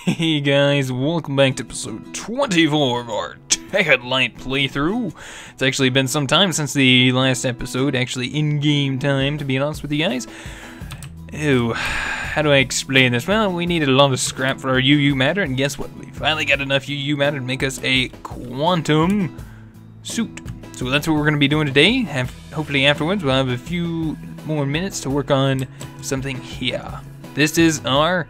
Hey guys, welcome back to episode 24 of our Tekkit Lite playthrough. It's actually been some time since the last episode, actually in-game time to be honest with you guys. Ew, how do I explain this? Well, we needed a lot of scrap for our UU matter, and guess what? We finally got enough UU matter to make us a quantum suit. So that's what we're going to be doing today. Hopefully afterwards we'll have a few more minutes to work on something here. This is our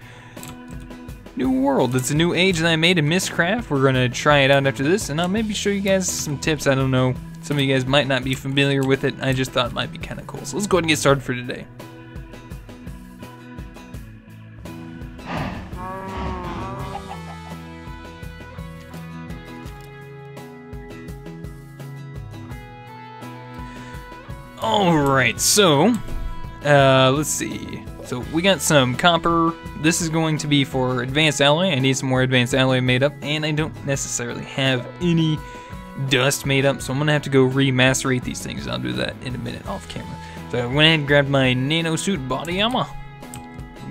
new world. It's a new age that I made in Mistcraft. We're gonna try it out after this, and I'll maybe show you guys some tips. I don't know. Some of you guys might not be familiar with it. I just thought it might be kind of cool. So let's go ahead and get started for today. Alright, so let's see. So we got some copper. This is going to be for advanced alloy. I need some more advanced alloy made up, and I don't necessarily have any dust made up, so I'm gonna have to go remacerate these things. I'll do that in a minute off camera. So I went ahead and grabbed my nano suit body armor.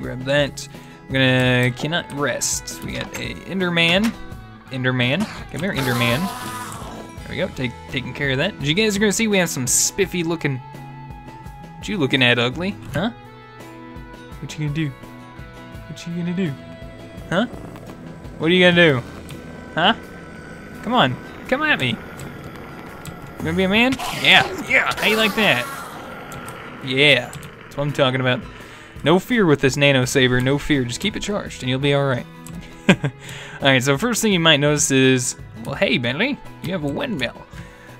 Grab that. I'm cannot rest. We got a Enderman. Come here, Enderman. There we go. Taking care of that. As you guys are gonna see, we have some spiffy looking. What you looking at, ugly? Huh? What you gonna do? What you gonna do? Huh? What are you gonna do? Huh? Come on, come at me. You gonna be a man? Yeah. How you like that? Yeah, that's what I'm talking about. No fear with this nano saber. No fear. Just keep it charged, and you'll be all right. All right. So first thing you might notice is, well, hey, Bentley, you have a windmill.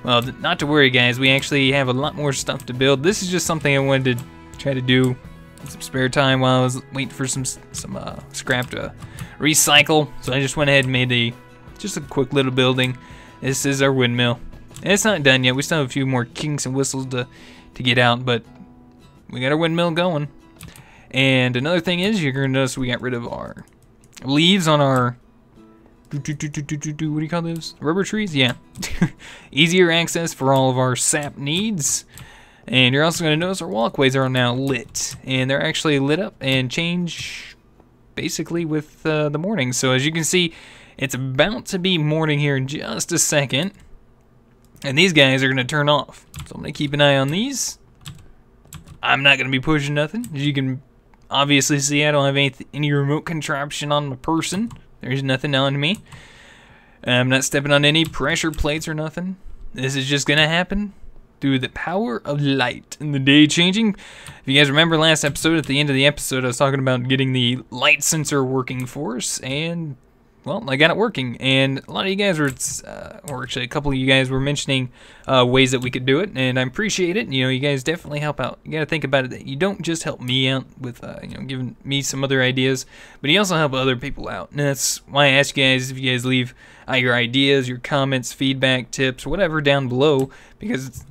Well, not to worry, guys. We actually have a lot more stuff to build. This is just something I wanted to try to do in some spare time while I was waiting for some scrap to recycle. So I just went ahead and made just a quick little building. This is our windmill. And it's not done yet. We still have a few more kinks and whistles to get out, but we got our windmill going. And another thing is, you're gonna notice we got rid of our leaves on our what do you call those? Rubber trees? Yeah. Easier access for all of our sap needs. And you're also going to notice our walkways are now lit. And they're actually lit up and change basically with the morning. So as you can see, it's about to be morning here in just a second. And these guys are going to turn off. So I'm going to keep an eye on these. I'm not going to be pushing nothing. As you can obviously see, I don't have any remote contraption on my person. There's nothing on me. I'm not stepping on any pressure plates or nothing. This is just going to happen through the power of light and the day changing. If you guys remember last episode, at the end of the episode, I was talking about getting the light sensor working for us, and well, I got it working. And a lot of you guys were, or actually a couple of you guys were mentioning ways that we could do it, and I appreciate it. You know, you guys definitely help out. You got to think about it that you don't just help me out with, giving me some other ideas, but you also help other people out. And that's why I ask you guys if you guys leave your ideas, your comments, feedback, tips, whatever down below, because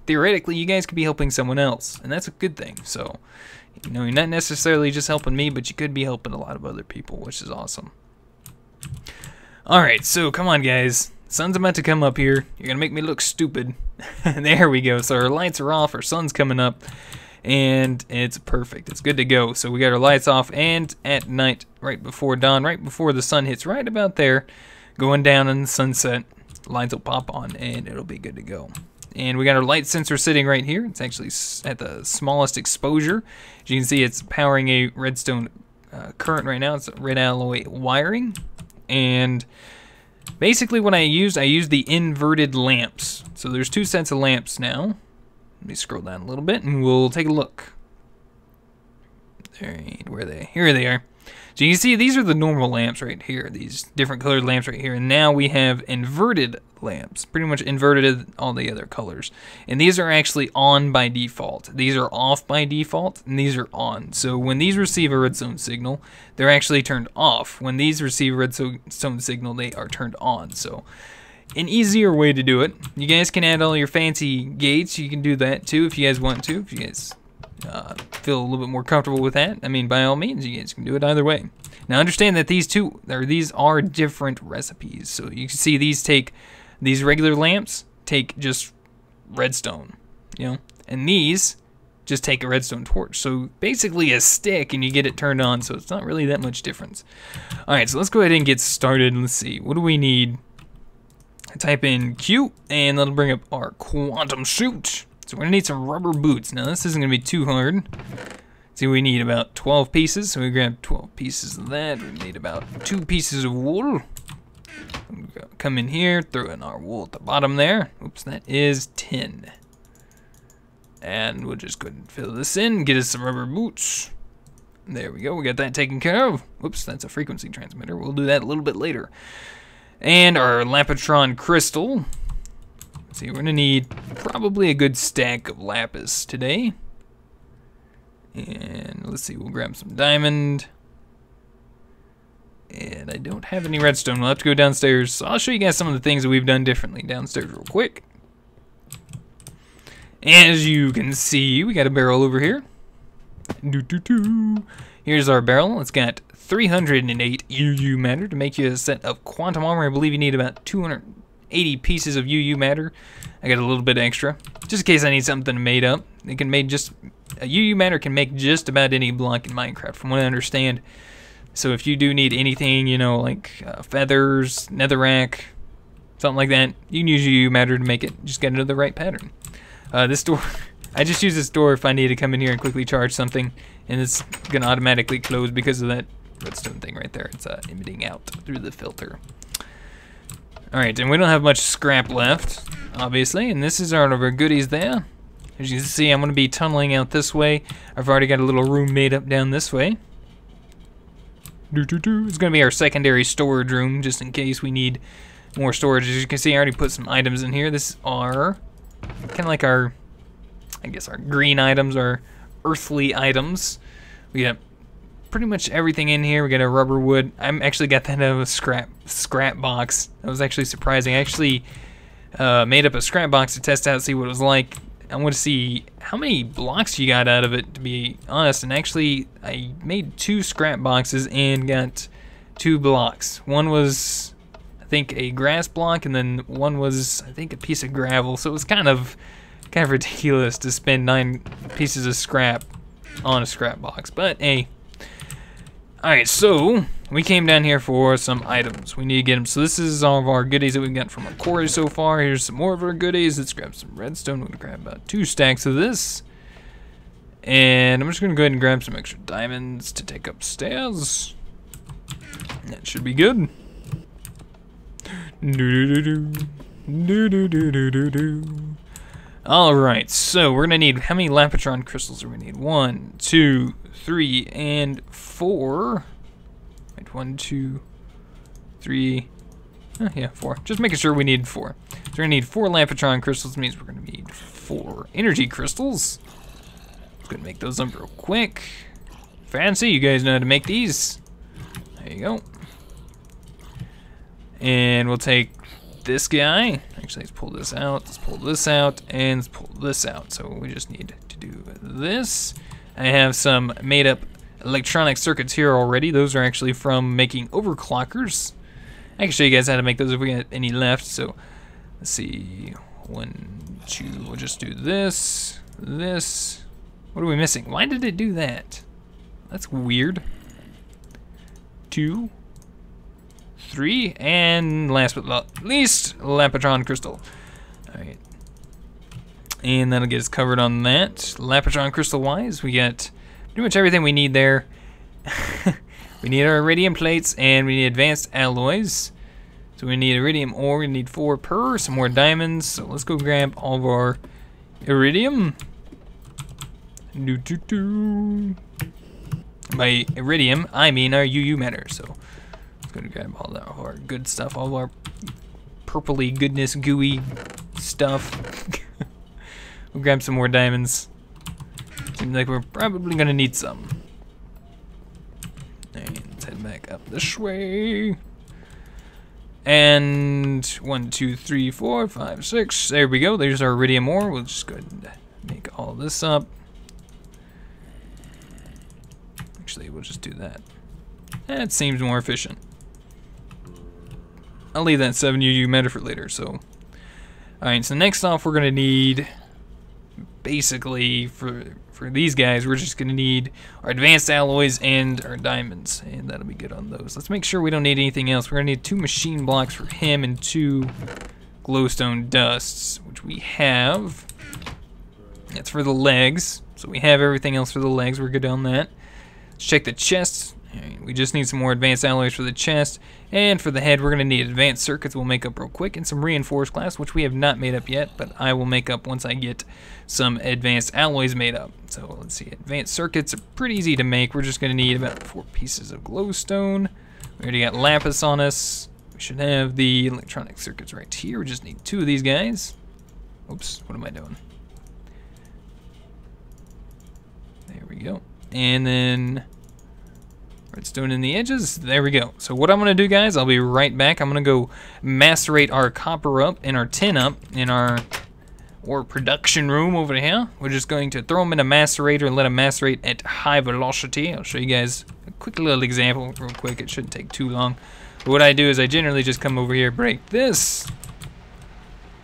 theoretically you guys could be helping someone else, and that's a good thing. So, you know, you're not necessarily just helping me, but you could be helping a lot of other people, which is awesome. Alright, so come on guys, sun's about to come up here. You're gonna make me look stupid. There we go. So our lights are off, our sun's coming up, and it's perfect. It's good to go. So we got our lights off, and at night, right before dawn, right before the sun hits right about there, going down in the sunset, lights will pop on and it'll be good to go. And we got our light sensor sitting right here. It's actually at the smallest exposure. As you can see, it's powering a redstone current right now. It's red alloy wiring. And basically what I used the inverted lamps. So there's two sets of lamps now. Let me scroll down a little bit and we'll take a look. Where are they? Here they are. So you can see these are the normal lamps right here, these different colored lamps right here, and now we have inverted lamps, pretty much inverted all the other colors. And these are actually on by default. These are off by default, and these are on. So when these receive a redstone signal, they're actually turned off. When these receive a redstone signal, they are turned on. So an easier way to do it. You guys can add all your fancy gates. You can do that too if you guys want to, if you guys feel a little bit more comfortable with that. I mean, by all means, you guys can do it either way. Now understand that these are different recipes. So you can see these regular lamps take just redstone, you know, and these just take a redstone torch. So basically a stick and you get it turned on, so it's not really that much difference. Alright, so let's go ahead and get started. Let's see, what do we need? Type in Q, and that'll bring up our quantum suit. So we're gonna need some rubber boots. Now this isn't gonna be too hard. See, we need about 12 pieces, so we grab 12 pieces of that. We need about 2 pieces of wool. Come in here, throw in our wool at the bottom there. Oops, that is 10. And we'll just go ahead and fill this in, get us some rubber boots. There we go, we got that taken care of. Whoops, that's a frequency transmitter. We'll do that a little bit later. And our Lapitron crystal. Let's see, we're gonna need probably a good stack of lapis today. And let's see, we'll grab some diamond. And I don't have any redstone. We'll have to go downstairs. So I'll show you guys some of the things that we've done differently downstairs real quick. As you can see, we got a barrel over here. Here's our barrel. It's got 308 UU matter to make you a set of quantum armor. I believe you need about 280 pieces of UU matter. I got a little bit extra, just in case I need something made up. It can make just UU matter can make just about any block in Minecraft, from what I understand. So if you do need anything, you know, like feathers, netherrack, something like that, you can use UU matter to make it. Just get into the right pattern. This door, I just use this door if I need to come in here and quickly charge something, and it's gonna automatically close because of that redstone thing right there. It's emitting out through the filter. Alright, and we don't have much scrap left, obviously, and this is all of our goodies there. As you can see, I'm gonna be tunneling out this way. I've already got a little room made up down this way. It's gonna be our secondary storage room, just in case we need more storage. As you can see, I already put some items in here. This are kind of like our, I guess, our green items, our earthly items. We got pretty much everything in here. We got a rubber wood. I actually got that out of a scrap box. That was actually surprising. I actually made up a scrap box to test out, see what it was like. I want to see how many blocks you got out of it, to be honest. And actually, I made 2 scrap boxes and got 2 blocks. One was, I think, a grass block, and then one was, I think, a piece of gravel. So it was kind of ridiculous to spend 9 pieces of scrap on a scrap box. But hey, all right. So we came down here for some items. We need to get them. So this is all of our goodies that we've got from our quarry so far. Here's some more of our goodies. Let's grab some redstone. We're gonna grab about 2 stacks of this. And I'm just gonna go ahead and grab some extra diamonds to take upstairs. That should be good. Alright, so we're gonna need, how many Lapitron crystals do we need? 1, 2, 3, and 4. Wait, 1, 2, 3. Yeah, 4. Just making sure we need 4. So we're gonna need 4 Lapitron crystals, means we're gonna need 4 energy crystals. I'm gonna make those up real quick. Fancy, you guys know how to make these. There you go. And we'll take this guy. Actually, let's pull this out, let's pull this out, and let's pull this out. So we just need to do this. I have some made up electronic circuits here already. Those are actually from making overclockers. I can show you guys how to make those if we got any left. So let's see, 1, 2, we'll just do this, this. What are we missing? Why did it do that? That's weird. 2, 3, and last but not least, Lapitron crystal. Alright. And that'll get us covered on that. Lapitron crystal wise, we got pretty much everything we need there. We need our iridium plates, and we need advanced alloys. So we need iridium ore, we need 4 per, some more diamonds. So let's go grab all of our iridium. By iridium, I mean our UU matter. So let's go to grab all of our good stuff, all of our purpley goodness, gooey stuff. We'll grab some more diamonds. Seems like we're probably gonna need some. And let's head back up this way. And 1, 2, 3, 4, 5, 6. There we go. There's our iridium ore. We'll just go ahead and make all this up. Actually, we'll just do that. That seems more efficient. I'll leave that 7 UU matter for later. So, all right. So next off, we're gonna need basically for these guys, we're just gonna need our advanced alloys and our diamonds, and that'll be good on those. Let's make sure we don't need anything else. We're gonna need 2 machine blocks for him and 2 glowstone dusts, which we have. That's for the legs, so we have everything else for the legs. We're good on that. Let's check the chest. Right, we just need some more advanced alloys for the chest, and for the head we're going to need advanced circuits we'll make up real quick, and some reinforced glass, which we have not made up yet, but I will make up once I get some advanced alloys made up. So let's see, advanced circuits are pretty easy to make. We're just going to need about 4 pieces of glowstone. We already got lapis on us. We should have the electronic circuits right here. We just need 2 of these guys. Oops, what am I doing? There we go. And then redstone in the edges. There we go. So what I'm going to do, guys, I'll be right back. I'm going to go macerate our copper up and our tin up in our ore production room over here. We're just going to throw them in a macerator and let them macerate at high velocity. I'll show you guys a quick little example real quick. It shouldn't take too long. But what I do is I generally just come over here, break this,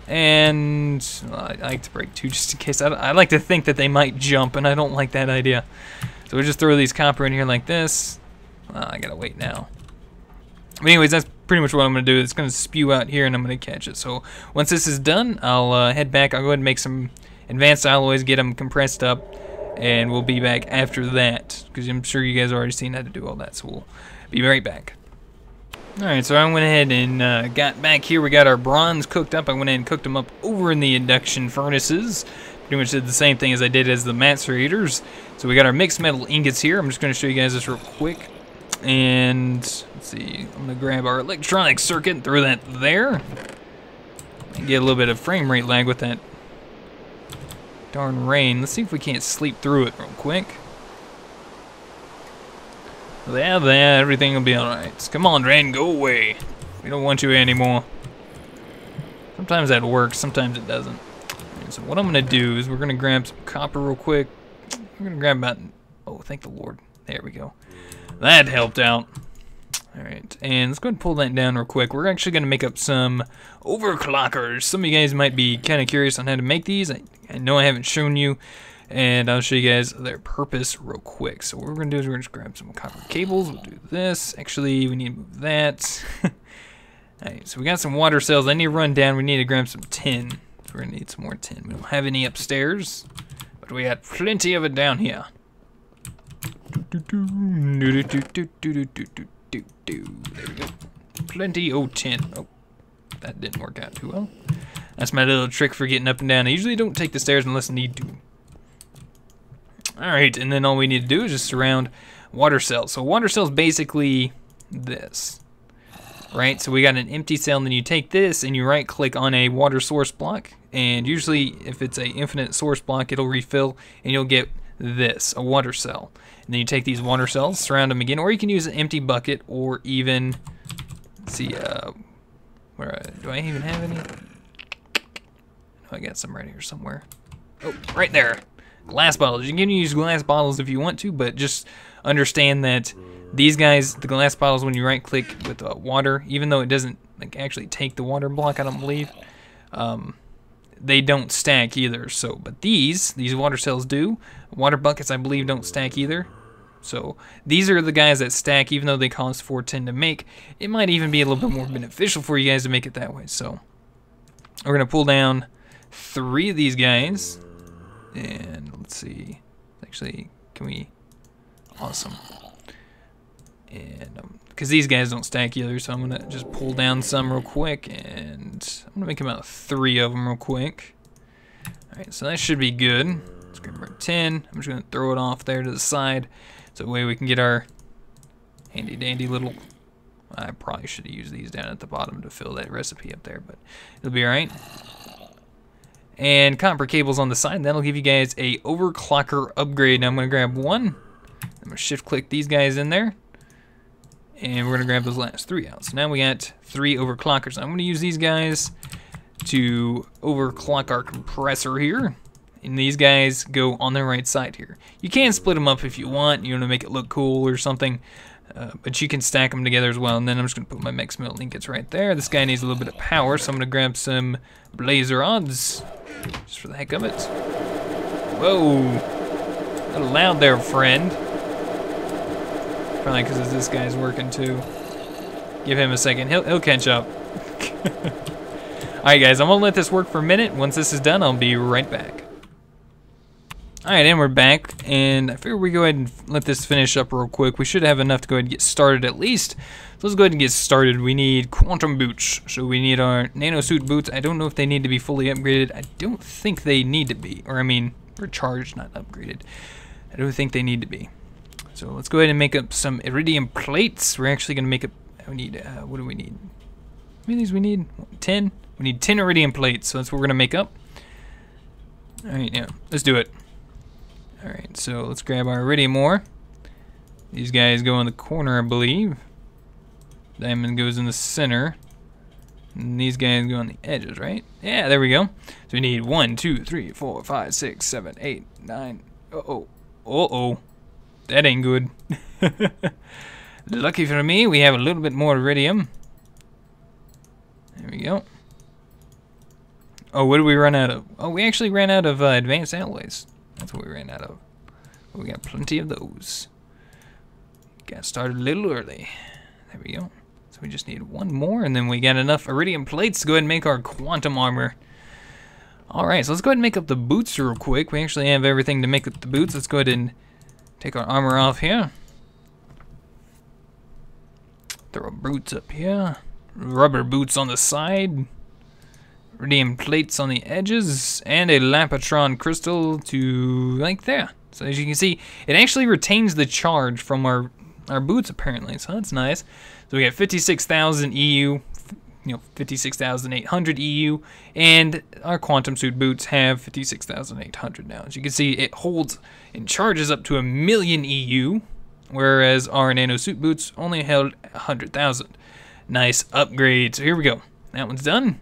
and well, I like to break 2 just in case. I like to think that they might jump, and I don't like that idea. So we just throw these copper in here like this. I gotta wait now. But anyways, that's pretty much what I'm gonna do. It's gonna spew out here and I'm gonna catch it. So once this is done, I'll head back. I'll go ahead and make some advanced alloys, get them compressed up, and we'll be back after that, because I'm sure you guys already seen how to do all that. So we'll be right back. Alright, so I went ahead and got back here. We got our bronze cooked up. I went ahead and cooked them up over in the induction furnaces. Pretty much did the same thing as I did as the macerators. So we got our mixed metal ingots here. I'm just going to show you guys this real quick. And let's see, I'm going to grab our electronic circuit and throw that there. And get a little bit of frame rate lag with that darn rain. Let's see if we can't sleep through it real quick. Yeah, everything will be alright. Come on, rain, go away. We don't want you anymore. Sometimes that works, sometimes it doesn't. So what I'm going to do is we're going to grab some copper real quick. We're going to grab about, oh, thank the Lord. There we go. That helped out. Alright, and let's go ahead and pull that down real quick. We're actually going to make up some overclockers. Some of you guys might be kind of curious on how to make these. I know I haven't shown you, and I'll show you guys their purpose real quick. So what we're going to do is we're going to grab some copper cables. We'll do this. Actually, we need to move that. Alright, so we got some water cells. I need to run down. We need to grab some tin. So we're going to need some more tin. We don't have any upstairs, but we got plenty of it down here. There we go. Plenty of tin. Oh, that didn't work out too well. That's my little trick for getting up and down. I usually don't take the stairs unless I need to. Alright, and then all we need to do is just surround water cells. So water cells basically this. Right, so we got an empty cell, and then you take this and you right click on a water source block, and usually if it's a infinite source block it'll refill and you'll get this, a water cell. And then you take these water cells, surround them again, or you can use an empty bucket, or even, let's see, where do I even have any? I got some right here somewhere. Oh, right there. Glass bottles. You can use glass bottles if you want to, but just understand that these guys, the glass bottles, when you right click with water, even though it doesn't like actually take the water block, I don't believe, they don't stack either. So, but these water cells do. Water buckets, I believe, don't stack either. So these are the guys that stack, even though they cost 410 to make. It might even be a little bit more beneficial for you guys to make it that way. So we're gonna pull down 3 of these guys, and let's see. Actually, can we? Awesome. And because these guys don't stack either, so I'm gonna just pull down some real quick, and I'm gonna make about 3 of them real quick. All right, so that should be good. Let's grab our tin. I'm just gonna throw it off there to the side, so that way we can get our handy dandy little. I probably should have used these down at the bottom to fill that recipe up there, but it'll be all right. And copper cables on the side, and that'll give you guys a overclocker upgrade. Now I'm gonna grab one. I'm gonna shift click these guys in there. And we're gonna grab those last 3 out. So now we got 3 overclockers. I'm gonna use these guys to overclock our compressor here. And these guys go on the right side here. You can split them up if you want. You want to make it look cool or something. But you can stack them together as well. And then I'm just gonna put my mixed metal ingots right there. This guy needs a little bit of power, so I'm gonna grab some blaze rods, just for the heck of it. Whoa. A little loud there, friend. Probably because this guy's working too. Give him a second. He'll catch up. Alright guys, I'm gonna let this work for a minute. Once this is done, I'll be right back. Alright, and we're back, and I figure we go ahead and let this finish up real quick. We should have enough to go ahead and get started at least. So let's go ahead and get started. We need quantum boots. So we need our nano suit boots. I don't know if they need to be fully upgraded. I don't think they need to be. Or I mean, recharged, not upgraded. I don't think they need to be. So let's go ahead and make up some iridium plates. We're actually going to make up, we need, what do we need? How many of these we need? 10? We need 10 iridium plates, so that's what we're going to make up. Alright, yeah, let's do it. Alright, so let's grab our iridium ore. These guys go in the corner, I believe. Diamond goes in the center. And these guys go on the edges, right? Yeah, there we go. So we need 1, 2, 3, 4, 5, 6, 7, 8, 9. Uh-oh. Uh-oh. That ain't good. Lucky for me, we have a little bit more iridium. There we go. Oh, what did we run out of? Oh, we actually ran out of advanced alloys. That's what we ran out of. We got plenty of those. Got started a little early. There we go. So we just need one more, and then we got enough iridium plates to go ahead and make our quantum armor. Alright, so let's go ahead and make up the boots real quick. We actually have everything to make up the boots. Let's go ahead and take our armor off here. Throw our boots up here. Rubber boots on the side. Iridium plates on the edges. And a lapatron crystal to like there. So as you can see, it actually retains the charge from our boots apparently. So that's nice. So we got 56,000 EU. 56,800 EU, and our quantum suit boots have 56,800 now. As you can see, it holds and charges up to 1,000,000 EU, whereas our nano suit boots only held 100,000. Nice upgrade. So here we go. That one's done.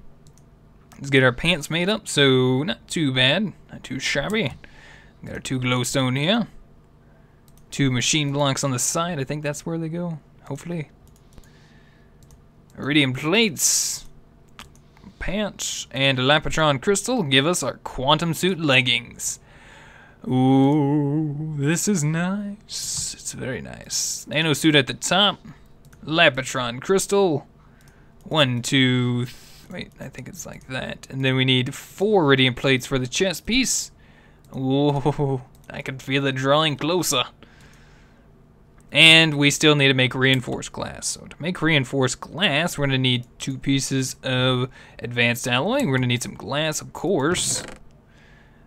Let's get our pants made up. So not too bad, not too shabby. Got our 2 glowstone here, 2 machine blocks on the side. I think that's where they go. Hopefully. Iridium plates, pants, and a lapatron crystal give us our quantum suit leggings. Ooh, this is nice. It's very nice. Nano suit at the top, lapatron crystal. 1, 2, wait, I think it's like that. And then we need 4 iridium plates for the chest piece. Ooh, I can feel it drawing closer. And we still need to make reinforced glass. So to make reinforced glass, we're going to need 2 pieces of advanced alloy. We're going to need some glass, of course.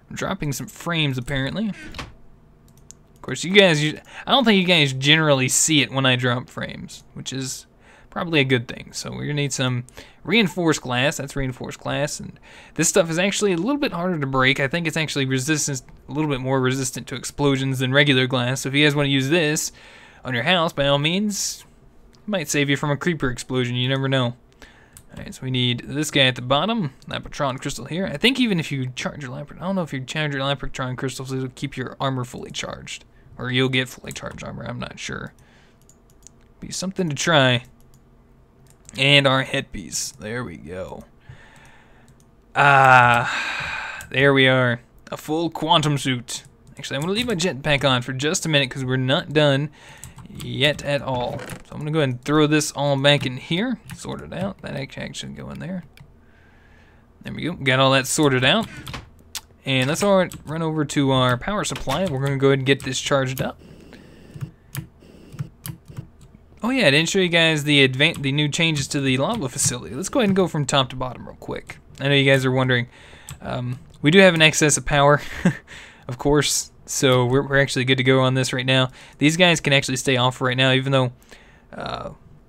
I'm dropping some frames, apparently. Of course, you guys, I don't think you guys generally see it when I drop frames, which is probably a good thing. So we're going to need some reinforced glass. That's reinforced glass. And this stuff is actually a little bit harder to break. I think it's actually resistant, a little bit more resistant to explosions than regular glass. So if you guys want to use this on your house, by all means, it might save you from a creeper explosion. You never know. Alright, so we need this guy at the bottom, lapatron crystal here. I think even if you charge your lapatron, I don't know if you charge your lapatron crystals, it'll keep your armor fully charged. Or you'll get fully charged armor, I'm not sure. Be something to try. And our headpiece. There we go. There we are. A full quantum suit. Actually, I'm going to leave my jetpack on for just a minute because we're not done yet at all. So I'm going to go ahead and throw this all back in here. Sort it out. That actually should go in there. There we go. Got all that sorted out. And let's all run over to our power supply. We're going to go ahead and get this charged up. Oh yeah, I didn't show you guys the new changes to the lava facility. Let's go ahead and go from top to bottom real quick. I know you guys are wondering. We do have an excess of power, of course. So we're actually good to go on this right now. These guys can actually stay off right now, even though,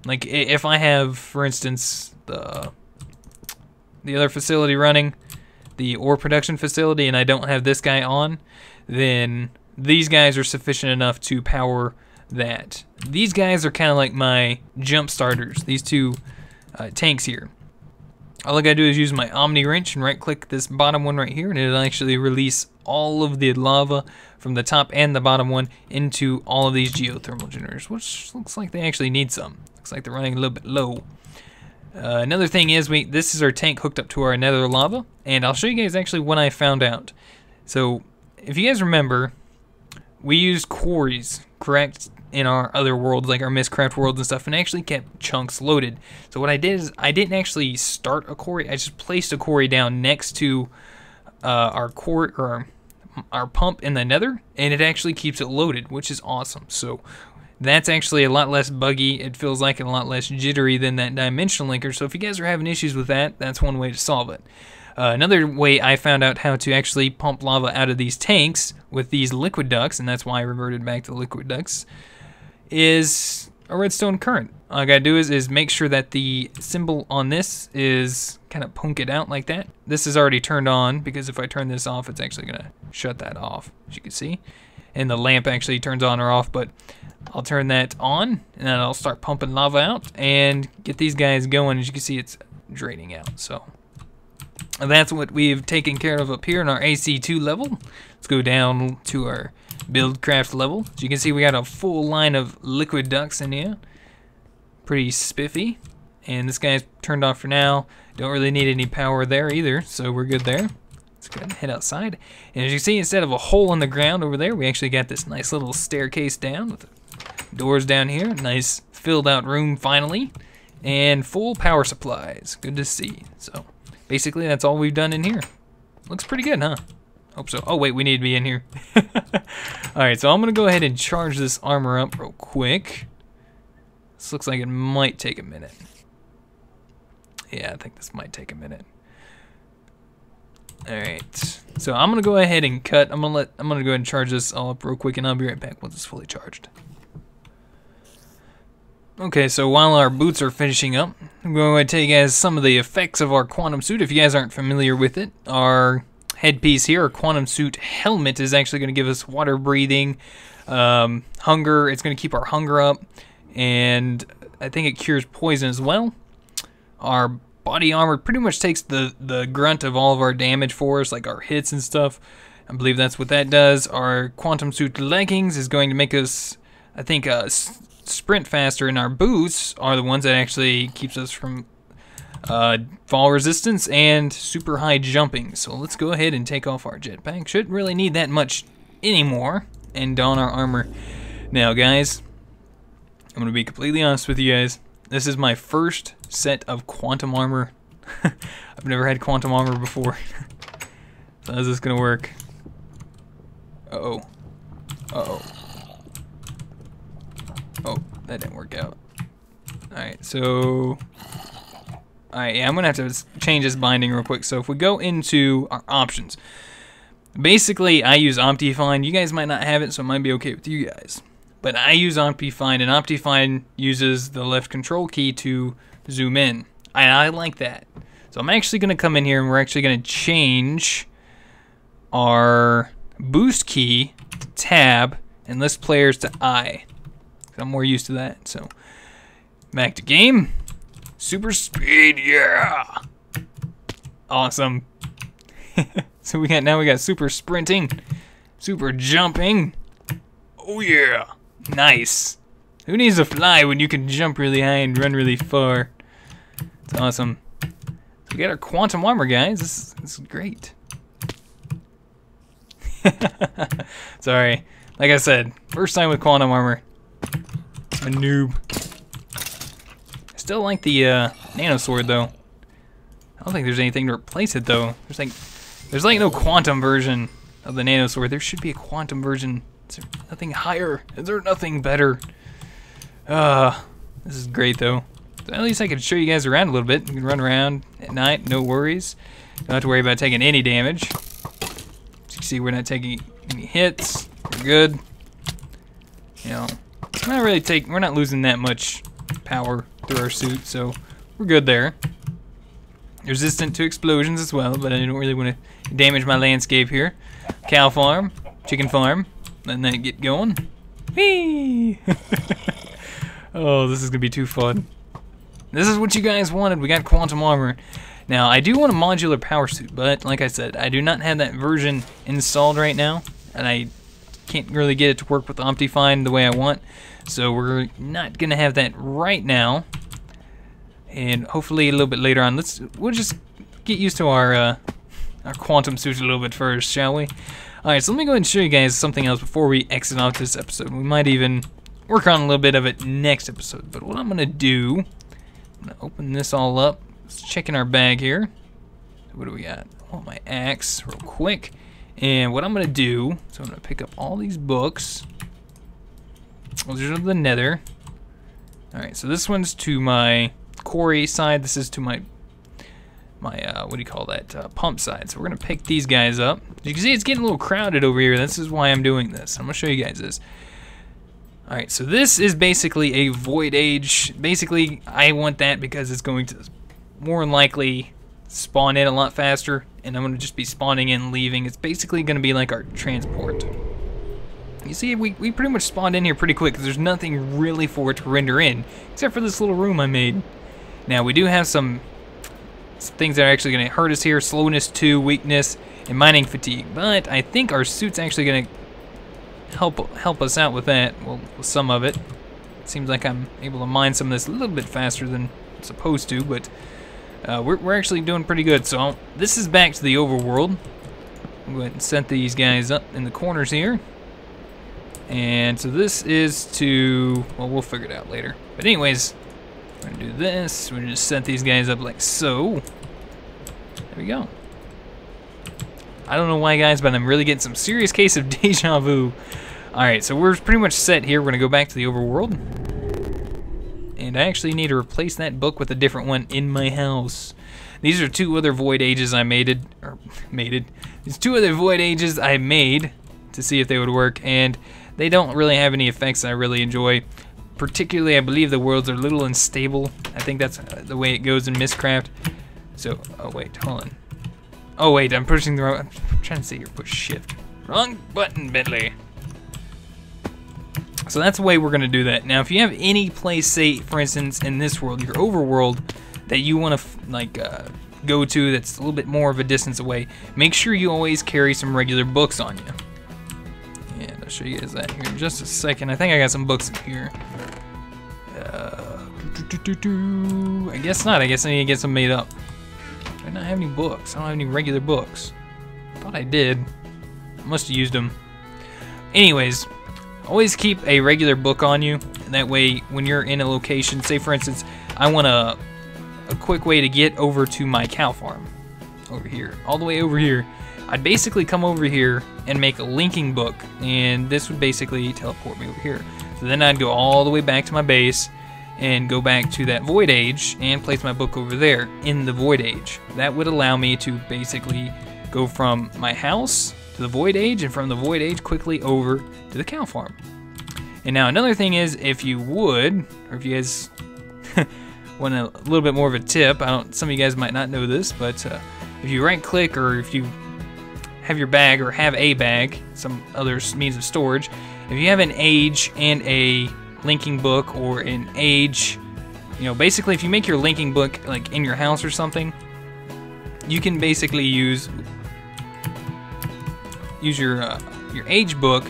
like, if I have, for instance, the other facility running, the ore production facility, and I don't have this guy on, then these guys are sufficient enough to power that. These guys are kind of like my jump starters, these 2 tanks here. All I gotta do is use my Omni wrench and right click this bottom one right here, and it'll actually release all of the lava from the top and the bottom one into all of these geothermal generators, which looks like they actually need some. Looks like they're running a little bit low. Another thing is, this is our tank hooked up to our nether lava, and I'll show you guys actually what I found out. So if you guys remember, we used quarries, correct, in our other worlds, like our Mistcraft worlds and stuff, and actually kept chunks loaded. So what I did is I didn't actually start a quarry. I just placed a quarry down next to our core or our pump in the Nether, and it actually keeps it loaded, which is awesome. So that's actually a lot less buggy. It feels like a lot less jittery than that dimension linker. So if you guys are having issues with that, that's one way to solve it. Another way I found out how to actually pump lava out of these tanks with these liquid ducts, and that's why I reverted back to liquid ducts, is a redstone current. All I gotta do is make sure that the symbol on this is kind of punked out like that. This is already turned on, because if I turn this off, it's actually gonna shut that off, as you can see. And the lamp actually turns on or off, but I'll turn that on, and then I'll start pumping lava out and get these guys going. As you can see, it's draining out. So that's what we've taken care of up here in our AC2 level. Let's go down to our Buildcraft level. As you can see, we got a full line of liquid ducts in here. Pretty spiffy. And this guy's turned off for now. Don't really need any power there either, so we're good there. Let's go ahead and head outside. And as you see, instead of a hole in the ground over there, we actually got this nice little staircase down with doors down here. Nice filled out room finally. And full power supplies. Good to see. So basically that's all we've done in here. Looks pretty good, huh? Hope so. Oh wait, we need to be in here. Alright, so I'm gonna go ahead and charge this armor up real quick. This looks like it might take a minute. Yeah, I think this might take a minute. Alright. So I'm gonna go ahead and cut. I'm gonna go ahead and charge this all up real quick, and I'll be right back once it's fully charged. Okay, so while our boots are finishing up, I'm going to tell you guys some of the effects of our quantum suit. If you guys aren't familiar with it, our headpiece here, our quantum suit helmet, is actually going to give us water breathing, hunger. It's going to keep our hunger up, and I think it cures poison as well. Our body armor pretty much takes the grunt of all of our damage for us, like our hits and stuff. I believe that's what that does. Our quantum suit leggings is going to make us, I think, sprint faster, and our boots are the ones that actually keeps us from fall resistance and super high jumping. So let's go ahead and take off our jetpack. Shouldn't really need that much anymore, and don our armor. Now guys, I'm gonna be completely honest with you guys. This is my first set of quantum armor. I've never had quantum armor before. So how's this gonna work? Uh-oh. Uh-oh. Oh, that didn't work out. Alright, so... Alright, yeah, I'm gonna have to change this binding real quick. So if we go into our options, basically I use Optifine. You guys might not have it, so it might be okay with you guys. But I use Optifine, and Optifine uses the left control key to zoom in. And I like that. So I'm actually gonna come in here, and we're actually gonna change our boost key to tab and list players to I. I'm more used to that. So back to game. Super speed, yeah. Awesome. So we got super sprinting, super jumping. Oh yeah, nice. Who needs to fly when you can jump really high and run really far? It's awesome. So we got our quantum armor, guys. This is great. Sorry, like I said, first time with quantum armor. I'm a noob. I still like the nano sword though. I don't think there's anything to replace it though. There's like no quantum version of the nano sword. There should be a quantum version. Is there nothing higher? Is there nothing better? This is great though. So at least I can show you guys around a little bit. You can run around at night, no worries. Don't have to worry about taking any damage. As you can see, we're not taking any hits. We're good. You know, we're not losing that much power through our suit, so we're good there. Resistant to explosions as well, but I don't really want to damage my landscape here. Cow farm, chicken farm, letting that get going. Whee! Oh, this is gonna be too fun. This is what you guys wanted. We got quantum armor. Now, I do want a modular power suit, but like I said, I do not have that version installed right now, and I can't really get it to work with Optifine the way I want. So we're not gonna have that right now, and hopefully a little bit later on. We'll just get used to our quantum suit a little bit first, shall we? Alright, so let me go ahead and show you guys something else before we exit off this episode. We might even work on a little bit of it next episode. But what I'm going to do, I'm going to open this all up. Let's check in our bag here. What do we got? I want my axe real quick. And what I'm going to do, so I'm going to pick up all these books. Those are the nether. Alright, so this one's to my quarry side. This is to my what do you call that, pump side. So we're going to pick these guys up. You can see it's getting a little crowded over here. This is why I'm doing this. I'm going to show you guys this. Alright, so this is basically a void age. Basically, I want that because it's going to more than likely spawn in a lot faster, and I'm going to just be spawning in and leaving. It's basically going to be like our transport. You see, we pretty much spawned in here pretty quick because there's nothing really for it to render in, except for this little room I made. Now, we do have some things that are actually going to hurt us here: slowness 2, weakness, and mining fatigue. But I think our suit's actually going to help us out with that. Well, with some of it. It seems like I'm able to mine some of this a little bit faster than I'm supposed to, but we're actually doing pretty good. So this is back to the overworld. I'll go ahead and set these guys up in the corners here. And so this is to, well, we'll figure it out later. But anyways, we're gonna do this. We're gonna just set these guys up like so. There we go. I don't know why, guys, but I'm really getting some serious case of deja vu. Alright, so we're pretty much set here. We're gonna go back to the overworld. And I actually need to replace that book with a different one in my house. These are 2 other void ages I These 2 other void ages I made to see if they would work, and they don't really have any effects I really enjoy. Particularly, I believe the worlds are a little unstable. I think that's the way it goes in Mistcraft. So, oh wait, hold on. Oh wait, I'm pushing the wrong, I'm trying to say here, push shift. Wrong button, Bentley. So that's the way we're gonna do that. Now, if you have any place, say, for instance, in this world, your overworld, that you wanna, go to that's a little bit more of a distance away, make sure you always carry some regular books on you. And I'll show you guys that here in just a second. I think I got some books in here. I guess not. I guess I need to get some made up. Do I not have any books? I don't have any regular books. Thought I did. I must have used them. Anyways, always keep a regular book on you. And that way, when you're in a location, say for instance, I want a quick way to get over to my cow farm. Over here. All the way over here. I'd basically come over here and make a linking book, and this would basically teleport me over here. So then I'd go all the way back to my base and go back to that void age and place my book over there in the void age. That would allow me to basically go from my house to the void age, and from the void age quickly over to the cow farm. And now another thing is, if you would, or if you guys want a little bit more of a tip, some of you guys might not know this, but if you right click, or if you have your bag or have a bag, some other means of storage, if you have an age and a linking book, or an age, basically if you make your linking book like in your house or something, you can basically use your age book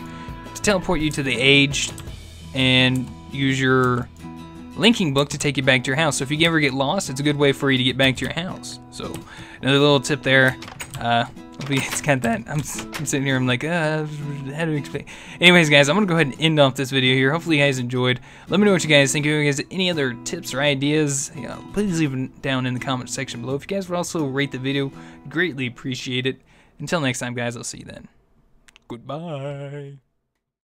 to teleport you to the age, and use your linking book to take you back to your house. So if you ever get lost, it's a good way for you to get back to your house. So another little tip there. Hopefully you guys got that. I'm sitting here, I'm like, how do we explain? Anyways, guys, I'm going to go ahead and end off this video here. Hopefully you guys enjoyed. Let me know what you guys think. If you guys have any other tips or ideas, please leave them down in the comment section below. If you guys would also rate the video, greatly appreciate it. Until next time, guys, I'll see you then. Goodbye.